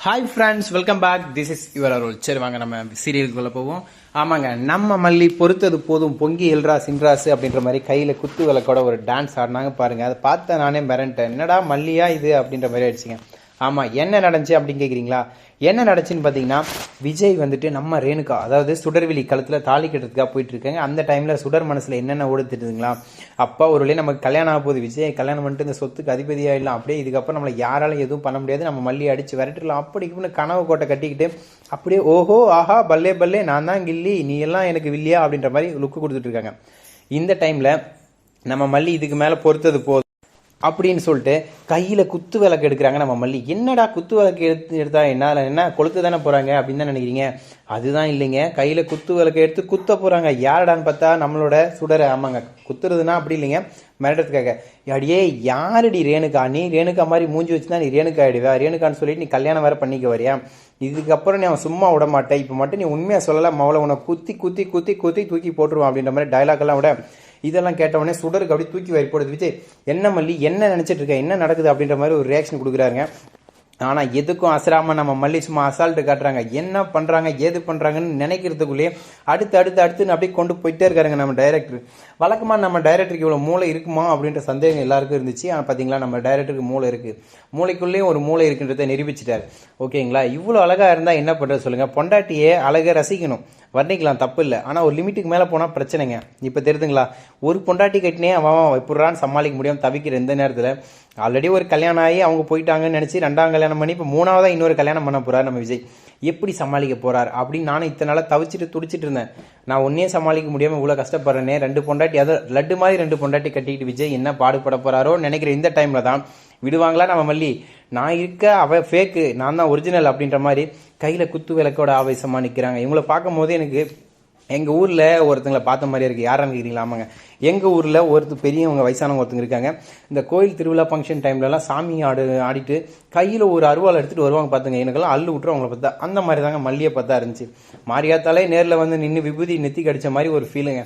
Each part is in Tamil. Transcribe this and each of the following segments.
Hi friends, welcome back. This is your Arul. சரி வாங்க நம்ம சீரியலுக்குள்ள போவோம். ஆமாங்க, நம்ம மல்லி பொறுத்தது போதும் பொங்கி எல்ரா சின்ராசு அப்படின்ற மாதிரி கையில் குத்து விளக்கோட ஒரு டான்ஸ் ஆடினாங்க பாருங்க. அதை பார்த்த நானே மிரண்டேன். என்னடா மல்லியா இது அப்படின்ற மாதிரி ஆயிடுச்சுங்க. ஆமாம், என்ன நடந்துச்சு அப்படின்னு கேட்குறீங்களா? என்ன நடந்துச்சுன்னு பார்த்தீங்கன்னா, விஜய் வந்துட்டு நம்ம ரேணுகா, அதாவது சுடர்விழி களத்தில் தாலி கட்டுறதுக்காக போயிட்டு இருக்காங்க. அந்த டைமில் சுடர் மனசில் என்னென்ன ஓடுத்துட்டுங்களா, அப்பா ஒரு வழியே நமக்கு கல்யாணம் ஆக போகுது, விஜய் கல்யாணம் பண்ணிட்டு இந்த சொத்துக்கு அதிபதியாக இல்லை, அப்படியே இதுக்கப்புறம் நம்மளை யாராலும் எதுவும் பண்ண முடியாது, நம்ம மல்லி அடித்து விரட்டிடலாம் அப்படிக்கு கனவு கோட்டை கட்டிக்கிட்டு அப்படியே ஓஹோ ஆஹா பல்லே பல்லே நான் தான் கில்லி நீ எல்லாம் எனக்கு வில்லியா அப்படின்ற மாதிரி லுக்கு கொடுத்துட்டு இருக்காங்க. இந்த டைமில் நம்ம மல்லி இதுக்கு மேலே பொறுத்தது போதும் அப்படின்னு சொல்லிட்டு கையில் குத்து விளக்கு எடுக்கிறாங்க நம்ம மல்லி. என்னடா குத்து விளக்கு எடுத்தா என்ன கொளுத்து தானே போகிறாங்க அப்படின்னு தான் நினைக்கிறீங்க. அதுதான் இல்லைங்க, கையில் குத்து விளக்கு எடுத்து குத்த போகிறாங்க. யாருடான்னு பார்த்தா நம்மளோட சுடரை. ஆமாங்க, குத்துறதுன்னா அப்படி இல்லைங்க, மிரட்டத்துக்காக. அடியே யாருடி ரேணுகா, நீ ரேணுகா மாதிரி மூஞ்சி வச்சு தான் நீ ரேணுகா ஆயிடுவா, ரேணுகான்னு சொல்லிட்டு நீ கல்யாணம் வேற பண்ணிக்க வரியா, இதுக்கப்புறம் நீ அவன் சும்மா விட மாட்டேன், இப்போ மட்டும் நீ உண்மையாக சொல்லலாம் மவளை உன்னை குத்தி குத்தி குத்தி குத்தி தூக்கி போட்டுருவான் அப்படின்ற மாதிரி டைலாக் எல்லாம் விட இதெல்லாம் கேட்டவொடனே சுடருக்கு அப்படி தூக்கி வாரி போடுது. விஜய் என்ன மல்லி என்ன நினைச்சிட்டு இருக்க, என்ன நடக்குது அப்படின்ற மாதிரி ஒரு ரியாக்ஷன் கொடுக்குறாருங்க. ஆனால் எதுக்கும் அசராமல் நம்ம மல்லி சும்மா அசால்ட்டு காட்டுறாங்க. என்ன பண்ணுறாங்க ஏது பண்ணுறாங்கன்னு நினைக்கிறதுக்குள்ளேயே அடுத்து அப்படியே கொண்டு போயிட்டே இருக்காருங்க நம்ம டைரக்டர். வழக்கமாக நம்ம டைரக்டருக்கு இவ்வளோ மூளை இருக்குமா அப்படின்ற சந்தேகம் எல்லாருக்கும் இருந்துச்சு. ஆனால் பார்த்தீங்களா, நம்ம டைரக்டருக்கு மூளை இருக்குது, மூளைக்குள்ளேயும் ஒரு மூளை இருக்குன்றதை நிரூபிச்சிட்டார். ஓகேங்களா, இவ்வளோ அழகாக இருந்தால் என்ன பண்ணுறது சொல்லுங்கள். பொண்டாட்டியே அழகாக ரசிக்கணும், வர்ணிக்கலாம், தப்பு இல்லை. ஆனால் ஒரு லிமிட்டுக்கு மேலே போனால் பிரச்சனைங்க. இப்போ தெரியுதுங்களா, ஒரு பொண்டாட்டி கட்டினே அவன் எப்படிறான்னு சமாளிக்க முடியும் தவிக்கிற எந்த நேரத்தில். ஆல்ரெடி ஒரு கல்யாணம் ஆகி அவங்க போயிட்டாங்கன்னு நினச்சி ரெண்டாம் கல்யாணம் பண்ணி இப்போ மூணாவதாக இன்னொரு கல்யாணம் பண்ண போகிறார் நம்ம விஜய். எப்படி சமாளிக்க போகிறார் அப்படின்னு நானும் இத்தனை நாளாக தவிச்சிட்டு துடிச்சிட்டு இருந்தேன். நான் ஒன்றே சமாளிக்க முடியாமல் இவ்வளோ கஷ்டப்படுறேனே, ரெண்டு பொண்டாட்டி, அதை லட்டு மாதிரி ரெண்டு பொண்டாட்டி கட்டிக்கிட்டு விஜய் என்ன பாடுபட போகிறாரோ நினைக்கிற இந்த டைமில் தான் விடுவாங்களா நம்ம மல்லி. நான் இருக்க அவ ஃபேக்கு, நான் தான் ஒரிஜினல் அப்படின்ற மாதிரி கையில் குத்து விளக்கோட ஆவேசமாக நிற்கிறாங்க. இவங்கள பார்க்கும் போது எனக்கு எங்கள் ஊரில் ஒருத்தங்களை பார்த்த மாதிரியே இருக்குது. யாரான்னு கேட்குறீங்களா? ஆமாங்க, எங்கள் ஊரில் ஒருத்தர் பெரியவங்க வயசானவங்க ஒருத்தங்க இருக்காங்க. இந்த கோயில் திருவிழா ஃபங்க்ஷன் டைம்லலாம் சாமி ஆடிட்டு கையில் ஒரு அருவாள் எடுத்துகிட்டு வருவாங்க பார்த்துங்க. எனக்கெல்லாம் அள்ளு விட்டுரும் அவங்கள பார்த்தா. அந்த மாதிரி தாங்க மல்லியை பார்த்தா இருந்துச்சு. மாரியாத்தாலே நேரில் வந்து நின்று விபூதி நெத்திக்கு அடித்த மாதிரி ஒரு ஃபீலுங்க.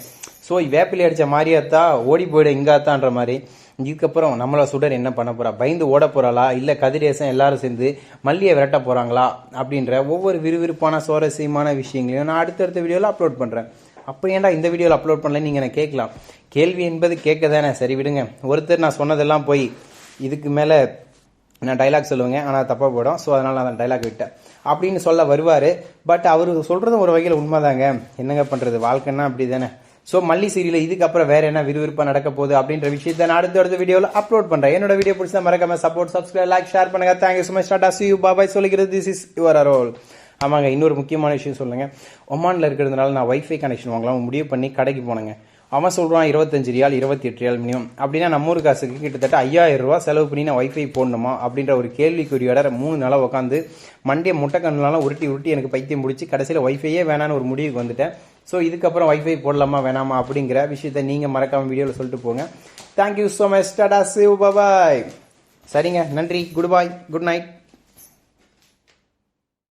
ஸோ வேப்பிலி அடித்த மாரியாத்தா ஓடி போயிட இங்காத்தான்ற மாதிரி. இதுக்கப்புறம் நம்மள சுடர் என்ன பண்ண போறா, பயந்து ஓட போறாளா, இல்லை கதிரேசன் எல்லாரும் சேர்ந்து மல்லியை விரட்ட போறாங்களா அப்படின்ற ஒவ்வொரு விறுவிறுப்பான சுவாரஸ்யமான விஷயங்களையும் நான் அடுத்தடுத்த வீடியோவில் அப்லோட் பண்ணுறேன். அப்போ ஏன்டா இந்த வீடியோவில் அப்லோட் பண்ணல நீங்கள் என்ன கேட்கலாம். கேள்வி என்பது கேட்க தானே. சரி விடுங்க, ஒருத்தர் நான் சொன்னதெல்லாம் போய் இதுக்கு மேலே நான் டைலாக் சொல்லுவேங்க, ஆனால் தப்பாக போயிடும். ஸோ அதனால் நான் அந்த டைலாக் விட்டேன் அப்படின்னு சொல்ல வருவார். பட் அவர் சொல்கிறதும் ஒரு வகையில் உண்மைதாங்க. என்னங்க பண்ணுறது, வாழ்க்கைன்னா அப்படி தானே. ஸோ மல்லி சீரியல் இதுக்கப்புறம் வேற என்ன விறுவிறுப்பாக நடக்க போகுது அப்படின்ற விஷயத்தை நான் அடுத்த வீடியோவில் அப்லோட் பண்ணுறேன். என்னோட வீடியோ பிடிச்சா மறக்காம சப்போர்ட், சப்ஸ்கிரைப், லைக், ஷேர் பண்ணுங்க. Thank you so much. Tata, see you, bye bye சொல்லிக்கிறது. திஸ் இஸ் யுவர் அருள். ஆமாங்க, இன்னொரு முக்கியமான விஷயம் சொல்லுங்க. ஒமானில் இருக்கிறதுனால நான் வைஃபை கனெக்ஷன் வாங்கலாம் முடிவு பண்ணி கடைக்கு போனேங்க. அவன் சொல்கிறான் 25 ரியால் 28 ரியால் மினிமம். அப்படின்னா நம்ம ஊர் காசுக்கு கிட்டத்தட்ட 5000 ரூபா செலவு பண்ணி நான் வைஃபை போடணுமா அப்படின்ற ஒரு கேள்விக்குறியோட 3 நாளாக உட்காந்து மண்டே முட்டைக்கண்ணெலாம் உருட்டி எனக்கு பைத்தியம் முடிச்சு கடைசியில் வைஃபையே வேணான்னு ஒரு முடிவுக்கு வந்துட்டேன். ஸோ இதுக்கப்புறம் வைஃபை போடலாமா வேணாமா அப்படிங்கிற விஷயத்தை நீங்கள் மறக்காமல் வீடியோவில் சொல்லிட்டு போங்க. Thank you so much. Tata, see you, bye bye. சரிங்க, நன்றி, குட் பாய், குட் நைட்.